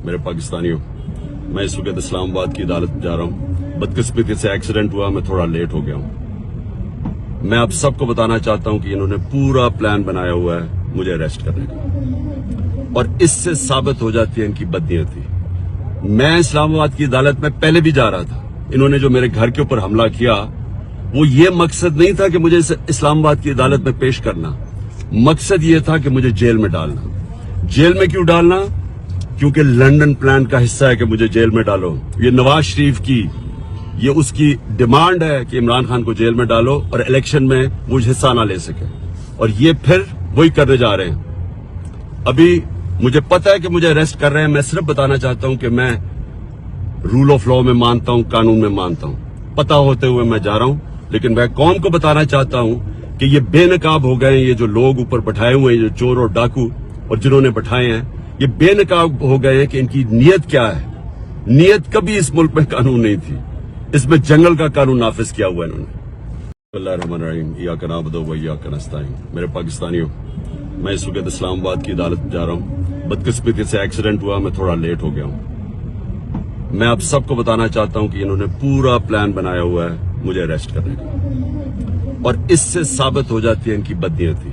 मेरे पाकिस्तानियों, मैं इस वक्त इस्लामाबाद की अदालत जा रहा हूँ। बदकिस्मती से एक्सीडेंट हुआ, मैं थोड़ा लेट हो गया हूँ। मैं आप सबको बताना चाहता हूँ कि इन्होंने पूरा प्लान बनाया हुआ है मुझे अरेस्ट करने का, और इससे साबित हो जाती है इनकी बदनीयती। मैं इस्लामाबाद की अदालत में पहले भी जा रहा था। इन्होंने जो मेरे घर के ऊपर हमला किया, वो ये मकसद नहीं था कि मुझे इस्लामाबाद की अदालत में पेश करना। मकसद ये था कि मुझे जेल में डालना। जेल में क्यों डालना? क्योंकि लंदन प्लान का हिस्सा है कि मुझे जेल में डालो। ये नवाज शरीफ की, ये उसकी डिमांड है कि इमरान खान को जेल में डालो और इलेक्शन में मुझे हिस्सा ना ले सके, और ये फिर वही करने जा रहे हैं। अभी मुझे पता है कि मुझे अरेस्ट कर रहे हैं। मैं सिर्फ बताना चाहता हूं कि मैं रूल ऑफ लॉ में मानता हूं, कानून में मानता हूं। पता होते हुए मैं जा रहा हूं, लेकिन मैं कौम को बताना चाहता हूं कि ये बेनकाब हो गए हैं। ये जो लोग ऊपर बैठाए हुए हैं, जो चोर और डाकू और जिन्होंने बैठाए हैं, ये बेनकाब हो गए हैं कि इनकी नीयत क्या है। नीयत कभी इस मुल्क में कानून नहीं थी, इसमें जंगल का कानून नाफिज किया हुआ है इन्होंने। मेरे पाकिस्तानियों, मैं इस वक्त इस्लामाबाद की अदालत जा रहा हूँ। बदकिस्मती से एक्सीडेंट हुआ, मैं थोड़ा लेट हो गया हूँ। मैं आप सबको बताना चाहता हूँ कि इन्होंने पूरा प्लान बनाया हुआ है मुझे अरेस्ट करने का, और इससे साबित हो जाती है इनकी बदनीयती।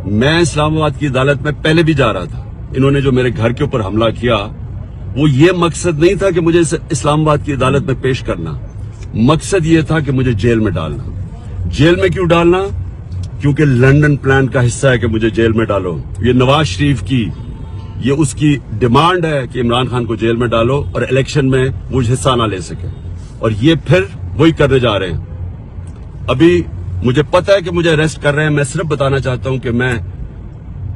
मैं इस्लामाबाद की अदालत में पहले भी जा रहा था। इन्होंने जो मेरे घर के ऊपर हमला किया, वो ये मकसद नहीं था कि मुझे इस्लामाबाद की अदालत में पेश करना। मकसद ये था कि मुझे जेल में डालना। जेल में क्यों डालना? क्योंकि लंदन प्लान का हिस्सा है कि मुझे जेल में डालो। ये नवाज शरीफ की, ये उसकी डिमांड है कि इमरान खान को जेल में डालो और इलेक्शन में मुझे हिस्सा ना ले सके, और ये फिर वही करने जा रहे हैं। अभी मुझे पता है कि मुझे अरेस्ट कर रहे हैं। मैं सिर्फ बताना चाहता हूं कि मैं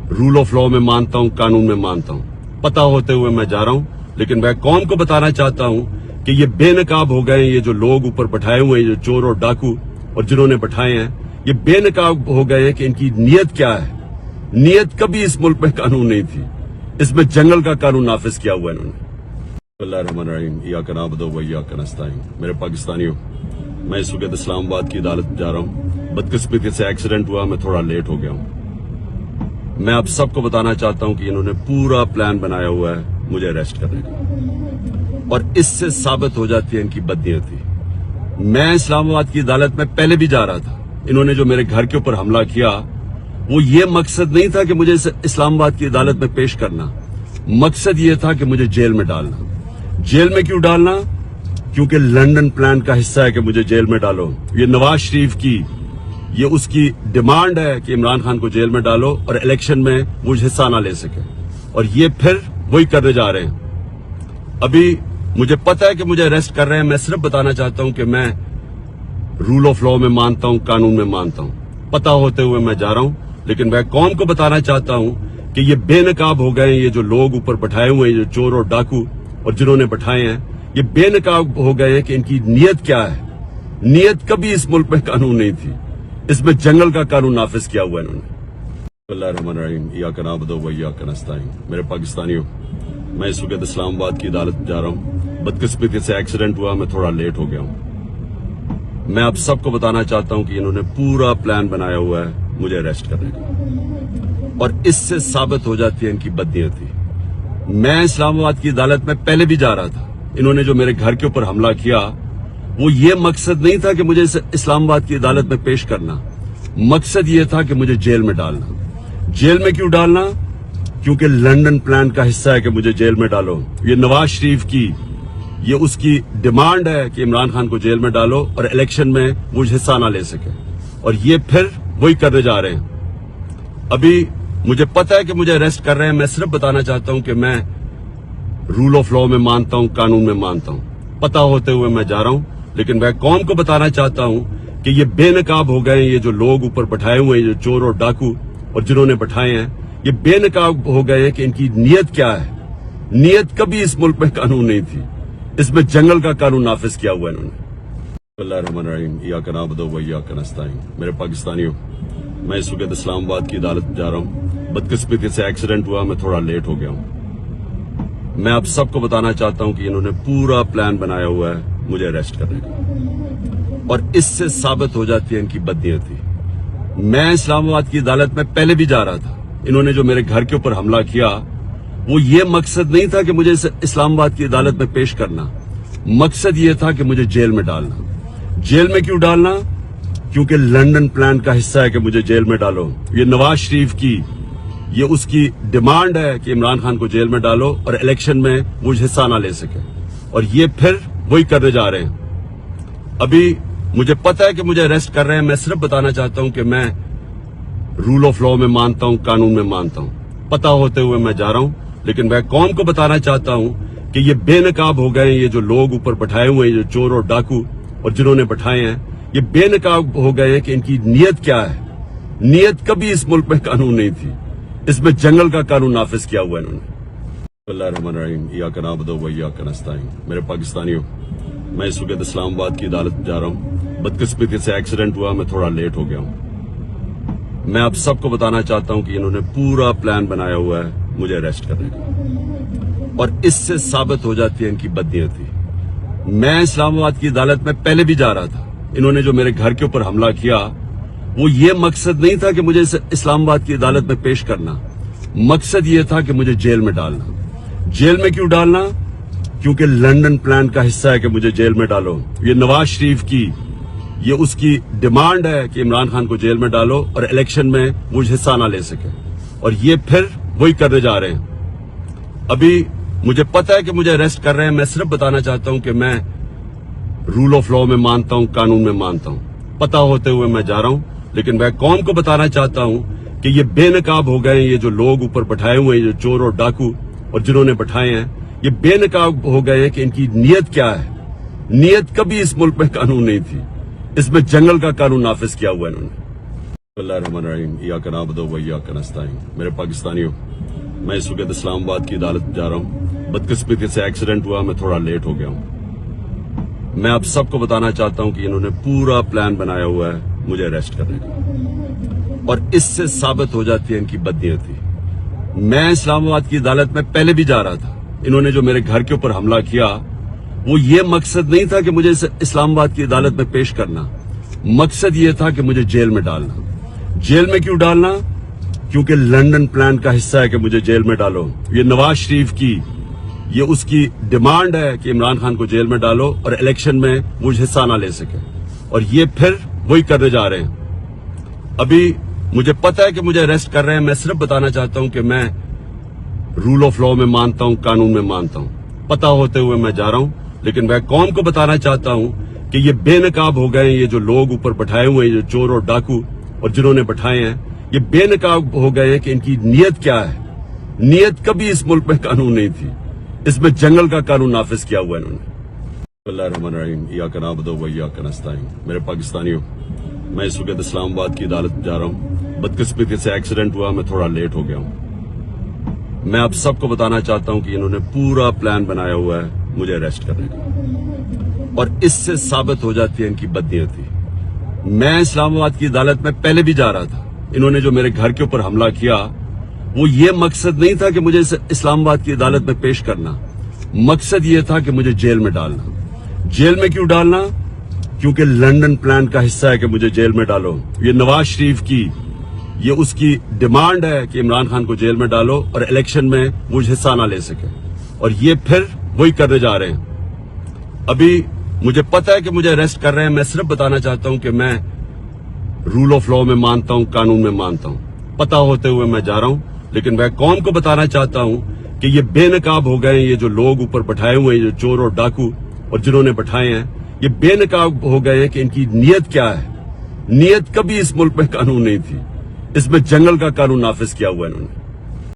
रूल ऑफ लॉ में मानता हूं, कानून में मानता हूं। पता होते हुए मैं जा रहा हूं, लेकिन मैं कौम को बताना चाहता हूं कि ये बेनकाब हो गए हैं। ये जो लोग ऊपर बैठाए हुए हैं, जो चोर और डाकू और जिन्होंने बैठाए हैं, ये बेनकाब हो गए हैं कि इनकी नीयत क्या है। नीयत कभी इस मुल्क में कानून नहीं थी, इसमें जंगल का कानून नाफिज किया हुआ है इन्होंने। मेरे पाकिस्तानियों, मैं इस वक्त इस्लामाबाद की अदालत जा रहा हूँ। बदकिस्मती से एक्सीडेंट हुआ, मैं थोड़ा लेट हो गया हूँ। मैं आप सबको बताना चाहता हूँ कि इन्होंने पूरा प्लान बनाया हुआ है मुझे अरेस्ट करने का, और इससे साबित हो जाती है इनकी बदनीयती। मैं इस्लामाबाद की अदालत में पहले भी जा रहा था। इन्होंने जो मेरे घर के ऊपर हमला किया, वो ये मकसद नहीं था कि मुझे इस्लामाबाद की अदालत में पेश करना। मकसद ये था कि मुझे जेल में डालना। जेल में क्यों डालना? क्योंकि लंदन प्लान का हिस्सा है कि मुझे जेल में डालो। ये नवाज शरीफ की, ये उसकी डिमांड है कि इमरान खान को जेल में डालो और इलेक्शन में मुझे हिस्सा ना ले सके, और ये फिर वही करने जा रहे हैं। अभी मुझे पता है कि मुझे अरेस्ट कर रहे हैं। मैं सिर्फ बताना चाहता हूं कि मैं रूल ऑफ लॉ में मानता हूं, कानून में मानता हूं। पता होते हुए मैं जा रहा हूं, लेकिन मैं कौम को बताना चाहता हूं कि ये बेनकाब हो गए हैं। ये जो लोग ऊपर बैठाए हुए हैं, जो चोर और डाकू और जिन्होंने बैठाए हैं, ये बेनकाब हो गए हैं कि इनकी नीयत क्या है। नीयत कभी इस मुल्क में कानून नहीं थी, इसमें जंगल का कानून नाफिज किया हुआ है इन्होंने। मेरे पाकिस्तानियों, मैं इस वक्त इस्लामाबाद की अदालत जा रहा हूँ। बदकिस्मती से एक्सीडेंट हुआ, मैं थोड़ा लेट हो गया हूँ। मैं आप सबको बताना चाहता हूँ कि इन्होंने पूरा प्लान बनाया हुआ है मुझे अरेस्ट करने का, और इससे साबित हो जाती है इनकी बदनीयती। मैं इस्लामाबाद की अदालत में पहले भी जा रहा था। इन्होंने जो मेरे घर के ऊपर हमला किया, वो ये मकसद नहीं था कि मुझे इस्लामाबाद की अदालत में पेश करना। मकसद ये था कि मुझे जेल में डालना। जेल में क्यों डालना? क्योंकि लंदन प्लान का हिस्सा है कि मुझे जेल में डालो। ये नवाज शरीफ की, ये उसकी डिमांड है कि इमरान खान को जेल में डालो और इलेक्शन में मुझे हिस्सा ना ले सके, और ये फिर वही करने जा रहे हैं। अभी मुझे पता है कि मुझे अरेस्ट कर रहे हैं। मैं सिर्फ बताना चाहता हूं कि मैं रूल ऑफ लॉ में मानता हूं, कानून में मानता हूं। पता होते हुए मैं जा रहा हूं, लेकिन मैं कौम को बताना चाहता हूं कि ये बेनकाब हो गए हैं। ये जो लोग ऊपर बैठाए हुए हैं, जो चोर और डाकू और जिन्होंने बैठाए हैं, ये बेनकाब हो गए हैं कि इनकी नीयत क्या है। नीयत कभी इस मुल्क में कानून नहीं थी, इसमें जंगल का कानून नाफिज किया हुआ है इन्होंने। मेरे पाकिस्तानियों, मैं इस वक्त इस्लामाबाद की अदालत जा रहा हूँ। बदकिस्मती से एक्सीडेंट हुआ, मैं थोड़ा लेट हो गया हूँ। मैं आप सबको बताना चाहता हूं कि इन्होंने पूरा प्लान बनाया हुआ है मुझे अरेस्ट करने का, और इससे साबित हो जाती है इनकी बदनीयती। मैं इस्लामाबाद की अदालत में पहले भी जा रहा था। इन्होंने जो मेरे घर के ऊपर हमला किया वो ये मकसद नहीं था कि मुझे इस्लाम आबाद की अदालत में पेश करना, मकसद ये था कि मुझे जेल में डालना। जेल में क्यों डालना? क्योंकि लंदन प्लान का हिस्सा है कि मुझे जेल में डालो। ये नवाज शरीफ की ये उसकी डिमांड है कि इमरान खान को जेल में डालो और इलेक्शन में वो हिस्सा ना ले सके, और ये फिर वही करने जा रहे हैं। अभी मुझे पता है कि मुझे अरेस्ट कर रहे हैं, मैं सिर्फ बताना चाहता हूं कि मैं रूल ऑफ लॉ में मानता हूं, कानून में मानता हूं। पता होते हुए मैं जा रहा हूं, लेकिन मैं कौम को बताना चाहता हूं कि ये बेनकाब हो गए हैं, ये जो लोग ऊपर बैठाए हुए हैं, जो चोर और डाकू और जिन्होंने बैठाए हैं, ये बेनकाब हो गए हैं कि इनकी नीयत क्या है। नीयत कभी इस मुल्क में कानून नहीं थी, इसमें जंगल का कानून नाफिज किया हुआ है इन्होंने। मेरे पाकिस्तानियों, मैं इस वक्त इस्लामाबाद की अदालत जा रहा हूँ। बदकिस्मती से एक्सीडेंट हुआ, मैं थोड़ा लेट हो गया हूँ। मैं आप सबको बताना चाहता हूँ कि इन्होंने पूरा प्लान बनाया हुआ है मुझे अरेस्ट करने का, और इससे साबित हो जाती है इनकी बदनीयती। मैं इस्लामाबाद की अदालत में पहले भी जा रहा था। इन्होंने जो मेरे घर के ऊपर हमला किया वो ये मकसद नहीं था कि मुझे इस्लामाबाद की अदालत में पेश करना, मकसद ये था कि मुझे जेल में डालना। जेल में क्यों डालना? क्योंकि लंदन प्लान का हिस्सा है कि मुझे जेल में डालो। ये नवाज शरीफ की ये उसकी डिमांड है कि इमरान खान को जेल में डालो और इलेक्शन में वो हिस्सा ना ले सके, और ये फिर वही करने जा रहे हैं। अभी मुझे पता है कि मुझे अरेस्ट कर रहे हैं, मैं सिर्फ बताना चाहता हूं कि मैं रूल ऑफ लॉ में मानता हूं, कानून में मानता हूं। पता होते हुए मैं जा रहा हूं, लेकिन मैं कौम को बताना चाहता हूं कि ये बेनकाब हो गए हैं, ये जो लोग ऊपर बैठाए हुए हैं, जो चोर और डाकू और जिन्होंने बैठाए हैं, ये बेनकाब हो गए हैं कि इनकी नीयत क्या है। नीयत कभी इस मुल्क में कानून नहीं थी, इसमें जंगल का कानून नाफिज किया हुआ है इन्होंने। मेरे पाकिस्तानियों, मैं इस वक्त इस्लामाबाद की अदालत जा रहा हूँ। बदकिस्मती से एक्सीडेंट हुआ, मैं थोड़ा लेट हो गया हूँ। मैं आप सबको बताना चाहता हूँ कि इन्होंने पूरा प्लान बनाया हुआ है मुझे अरेस्ट करने का, और इससे साबित हो जाती है इनकी बदनीयती। मैं इस्लामाबाद की अदालत में पहले भी जा रहा था। इन्होंने जो मेरे घर के ऊपर हमला किया वो ये मकसद नहीं था कि मुझे इस्लामाबाद की अदालत में पेश करना, मकसद ये था कि मुझे जेल में डालना। जेल में क्यों डालना? क्योंकि लंदन प्लान का हिस्सा है कि मुझे जेल में डालो। ये नवाज शरीफ की ये उसकी डिमांड है कि इमरान खान को जेल में डालो और इलेक्शन में वो हिस्सा ना ले सके, और ये फिर वही करने जा रहे हैं। अभी मुझे पता है कि मुझे अरेस्ट कर रहे हैं, मैं सिर्फ बताना चाहता हूं कि मैं रूल ऑफ लॉ में मानता हूं, कानून में मानता हूं। पता होते हुए मैं जा रहा हूं, लेकिन मैं कौम को बताना चाहता हूं कि ये बेनकाब हो गए हैं, ये जो लोग ऊपर बैठाए हुए हैं, जो चोर और डाकू और जिन्होंने बैठाए हैं, ये बेनकाब हो गए हैं कि इनकी नीयत क्या है। नीयत कभी इस मुल्क में कानून नहीं थी, इसमें जंगल का कानून नाफिज किया हुआ है इन्होंने। मेरे पाकिस्तानियों, मैं इस वक्त इस्लामाबाद की अदालत जा रहा हूँ। बदकिस्मती से एक्सीडेंट हुआ, मैं थोड़ा लेट हो गया हूँ। मैं आप सबको बताना चाहता हूं कि इन्होंने पूरा प्लान बनाया हुआ है मुझे अरेस्ट करने का, और इससे साबित हो जाती है इनकी बदनीयती। मैं इस्लामाबाद की अदालत में पहले भी जा रहा था। इन्होंने जो मेरे घर के ऊपर हमला किया वो ये मकसद नहीं था कि मुझे इस्लामाबाद की अदालत में पेश करना, मकसद ये था कि मुझे जेल में डालना। जेल में क्यों डालना? क्योंकि लंदन प्लान का हिस्सा है कि मुझे जेल में डालो। ये नवाज शरीफ की ये उसकी डिमांड है कि इमरान खान को जेल में डालो और इलेक्शन में वो हिस्सा ना ले सके, और ये फिर वही करने जा रहे हैं। अभी मुझे पता है कि मुझे अरेस्ट कर रहे हैं, मैं सिर्फ बताना चाहता हूं कि मैं रूल ऑफ लॉ में मानता हूं, कानून में मानता हूं। पता होते हुए मैं जा रहा हूं, लेकिन मैं कौम को बताना चाहता हूं कि ये बेनकाब हो गए हैं, ये जो लोग ऊपर बैठाए हुए हैं, जो चोर और डाकू और जिन्होंने बैठाए हैं, ये बेनकाब हो गए हैं कि इनकी नीयत क्या है। नीयत कभी इस मुल्क में कानून नहीं थी, इसमें जंगल का कानून नाफिज किया हुआ है इन्होंने।